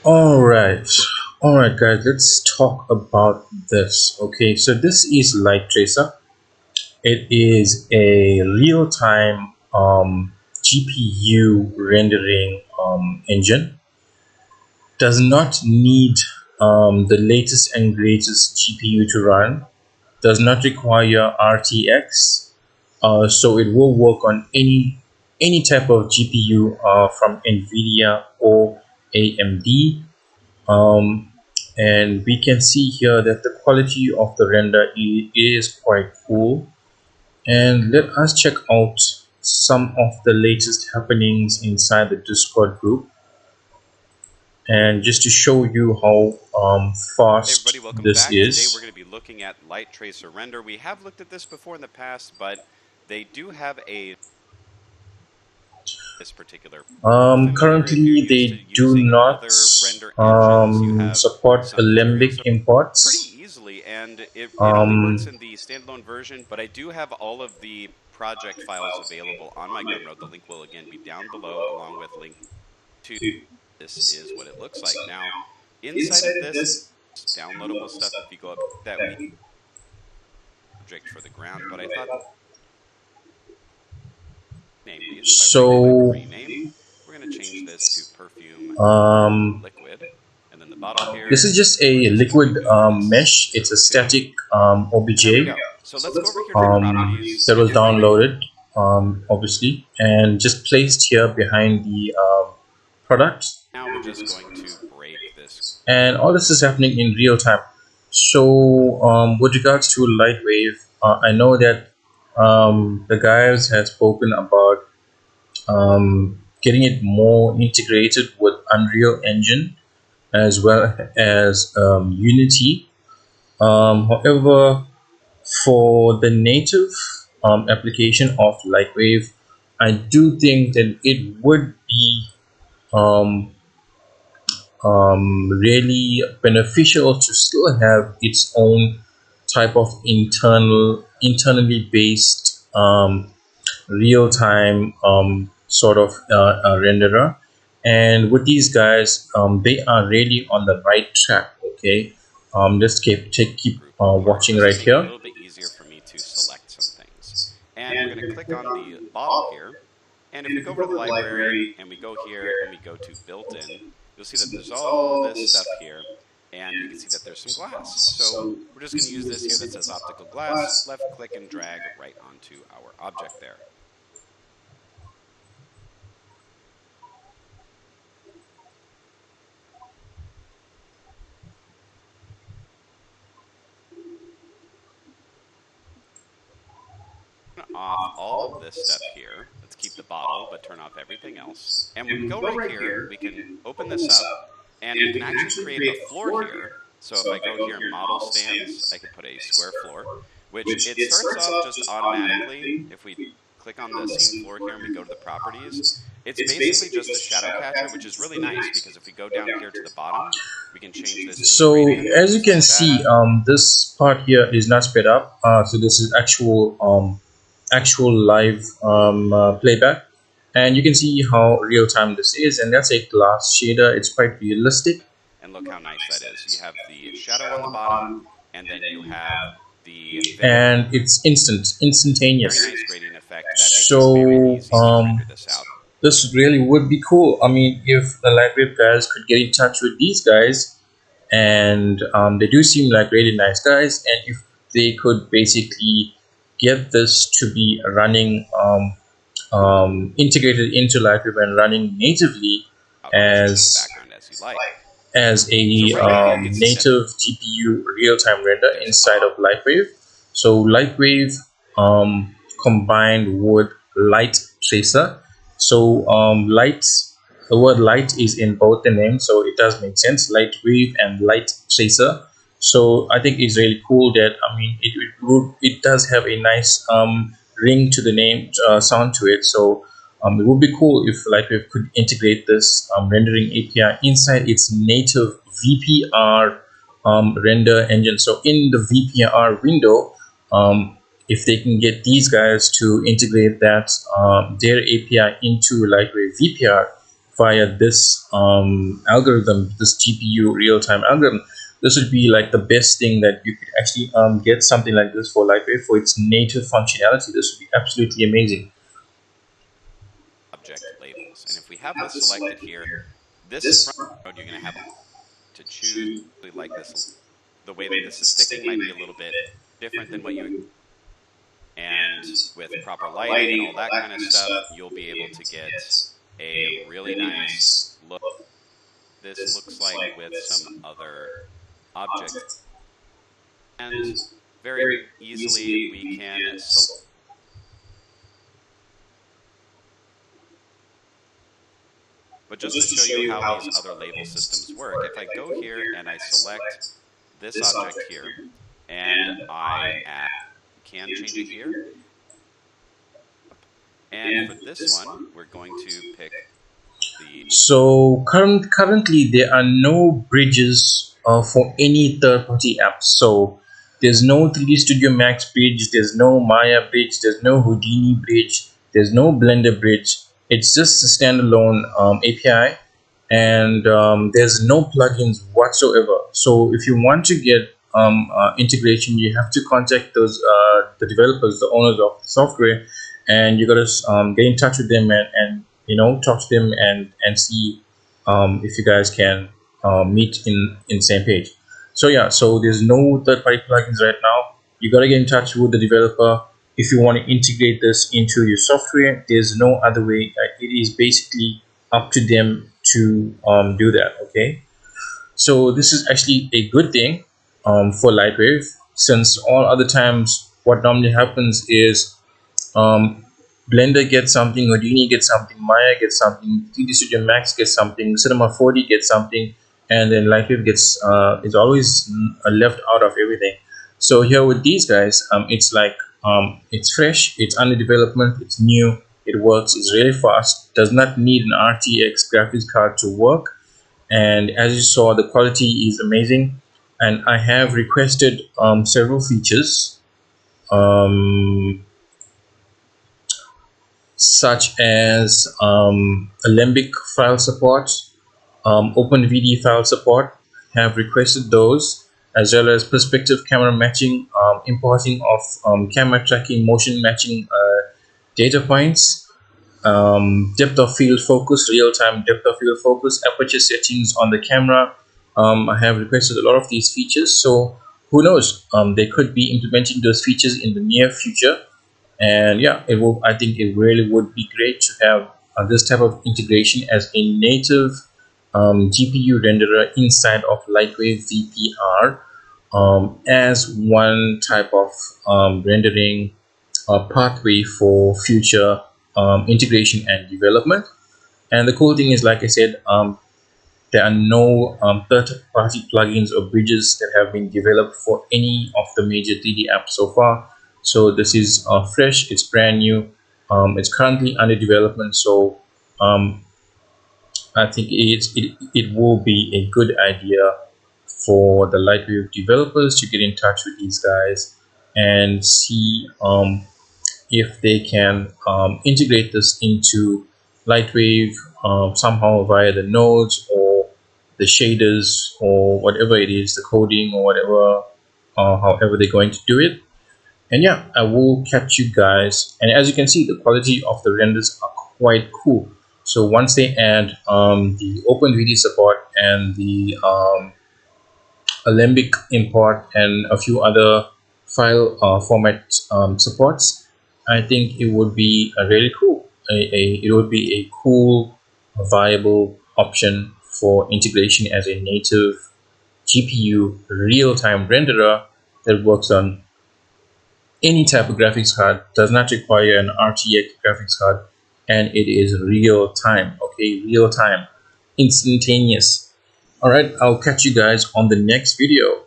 Alright, alright guys, let's talk about this. Okay, so this is Light Tracer. It is a real-time GPU rendering engine. Does not need the latest and greatest GPU to run. Does not require RTX. So it will work on any type of GPU from NVIDIA or AMD. um, and we can see here that the quality of the render is quite cool. And let us check out some of the latest happenings inside the Discord group, and just to show you how Hey fast everybody, welcome this back. Today is. we're going to be looking at Light Tracer Render. We have looked at this before in the past, but they do have this particular familiar if you're Currently used to they do using not other render engines. You have support some tutorials Alembic pretty imports. easily, and it only works um, in the standalone version, but I do have all of the project files available on my Gumroad. The link will again be down below, along with link to this is what it looks like. Now, inside of this is downloadable stuff. If you go up that we project for the ground, but I thought name these. If I right click so rename, we're going to change this to perfume liquid, and then the bottle here, this is just we're a just going to liquid move this mesh. It's a to 2. static And there we OBJ go. So let's go over here to properties. that was And right downloaded, obviously, and just placed here behind the product. now we're just going to break this. And all this is happening in real time. So with regards to Lightwave, I know that the guys have spoken about getting it more integrated with Unreal Engine as well as Unity. However, for the native application of Lightwave, I do think that it would be um, really beneficial to still have its own type of internally based real-time sort of renderer. And with these guys, they are really on the right track. Okay, just keep Group apart. watching This right will make it a here. little bit easier for me to select some things. And we're going to click on the bottle here. And if we go over to the library and we go here and we go to built-in, you'll see that there's all this stuff here. And you can see that there's some glass. So we're just going to use this here that says optical glass, left click and drag right onto our object there. Off all of this stuff here. Let's keep the bottle, but turn off everything else. And when we go right here, we can open this up, and we can actually create a floor here. So if I go here in model stands, I can put a square floor, which it starts off just automatically. If we click on the scene floor here and we go to the properties, it's basically just a shadow catcher, which is really nice because if we go down here to the bottom, we can change this to So a gradient, as you just can like see, that. this part here is not sped up. So this is actual live playback, and you can see how real time this is. And that's a glass shader. It's quite realistic. And look how nice that is. You have the shadow on the bottom, and then you have the And it's instantaneous. very nice gradient effect that makes it very So easy to render this out. this really would be cool. I mean, if the Lightwave guys could get in touch with these guys, and they do seem like really nice guys, and if they could basically get this to be running integrated into Lightwave and running natively Out and just in the as background as you like. as a So right here you can see that native GPU real-time render there's inside of Lightwave. So Lightwave combined with Light Tracer. So the word light is in both the names, so it does make sense. Lightwave and Light Tracer. So I think it's really cool that, I mean, it does have a nice ring to the name, sound to it. So it would be cool if Lightwave could integrate this rendering API inside its native VPR render engine. So in the VPR window, if they can get these guys to integrate that their API into Lightwave VPR, via this algorithm, this GPU real-time algorithm, this would be like the best thing that you could actually get something like this for Lightwave for its native functionality. This would be absolutely amazing. Object labels. And if we have this selected here, this front node you're going to have to choose like this. The way that this is sticking might be a little bit different than what you, and with proper lighting and all that kind of stuff, you'll be able to get a really nice look. This looks like with some other objects, and very easily we can select. But just to show you how these other label systems work, if I go here and I select this object here, and I can change it here, and for this one, we're going to pick the. So currently there are no bridges for any third-party apps. So there's no 3D Studio Max bridge, there's no Maya bridge, there's no Houdini bridge, there's no Blender bridge. It's just a standalone API, and there's no plugins whatsoever. So if you want to get integration, you have to contact those the developers, the owners of the software, and you got to get in touch with them and talk to them and see if you guys can meet in same page. So yeah, so there's no third-party plugins right now. You got to get in touch with the developer. If you want to integrate this into your software, there's no other way. It is basically up to them to do that. Okay, so this is actually a good thing for Lightwave, since all other times what normally happens is Blender gets something, Houdini gets something, Maya gets something, 3D Studio Max gets something, Cinema 4D gets something, and then Lightwave gets is always left out of everything. So here with these guys, it's like it's fresh, it's under development, it's new, it works, it's really fast, does not need an RTX graphics card to work, and as you saw, the quality is amazing. And I have requested several features, such as Alembic file support, OpenVDB file support. Have requested those, as well as perspective camera matching, importing of camera tracking, motion matching data points, depth of field focus, real-time depth of field focus, aperture settings on the camera. I have requested a lot of these features, so who knows, they could be implementing those features in the near future. And yeah, it will. I think it really would be great to have this type of integration as a native GPU renderer inside of Lightwave VPR, as one type of rendering pathway for future integration and development. And the cool thing is, like I said, there are no third-party plugins or bridges that have been developed for any of the major 3D apps so far. So this is fresh, it's brand new, it's currently under development. So I think it will be a good idea for the Lightwave developers to get in touch with these guys and see if they can integrate this into Lightwave somehow via the nodes or the shaders or whatever it is, the coding or whatever, however they're going to do it. And yeah, I will catch you guys. And as you can see, the quality of the renders are quite cool. So once they add the OpenVDB support and the Alembic import and a few other file format supports, I think it would be really cool. It would be a cool, viable option for integration as a native GPU real-time renderer that works on any type of graphics card, does not require an RTX graphics card, and it is real time. Okay, real time, instantaneous. All right, I'll catch you guys on the next video.